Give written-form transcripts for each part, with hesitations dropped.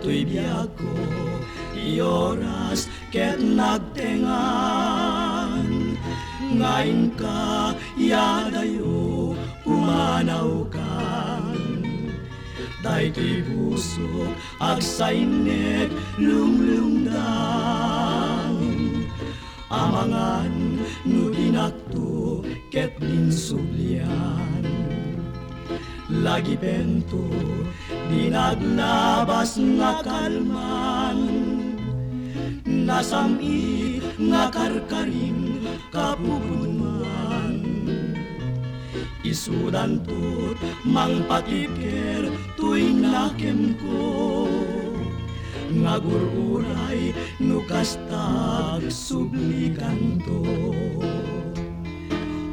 to'y biyag ko, ioras ket nagtengan. Ngayon ka, yadayo, pumanaw kan. Dayto'y puso, agsainet, lumlumdang. Amangan, no dinakto, ket dinsublian. Lagi bento, dinaglabas nga kalman. Nasamit nga karkarim kapupunman. Isudan to't mang patiker tuy nakem ko. Ngagururay no kastag sublikan to.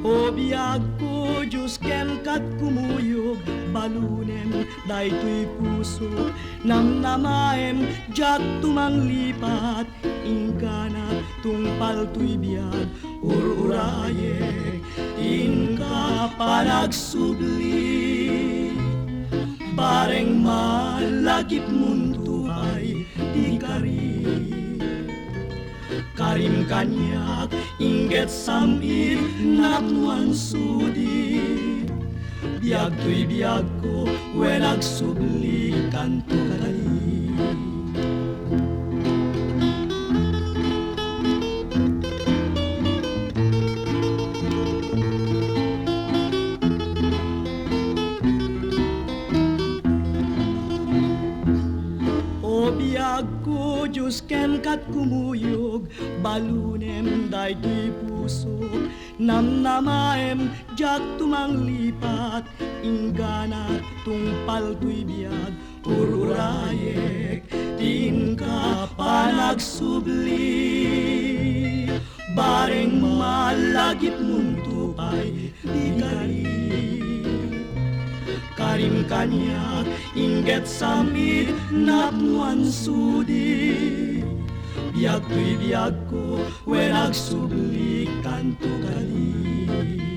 O biyag ko, Diyos ken kat kumuyog, balunem, daytoy puso, namnamaem, jak tumanglipat, ingkana, tungpal to'y biyag, ururaye, inka panagsubli. Bareng malagip mundo ay ikari. Karim kanyak, inget samir, naknuan sudi. Biag to'y biag ko, wenag subli kanto kadali. O biag ko, Diyos ken kat kumuyog, balunem daytoy puso, namnamaem, jak tumanglipat, ingganat tungpal to'y biyag, ururayek, tingka panagsubli. Bareng malagip mong tupay, ikari. Karim kanyak, inget samit, napnuan sudi. Biag to'y biag ko, wenag subli kanto kali.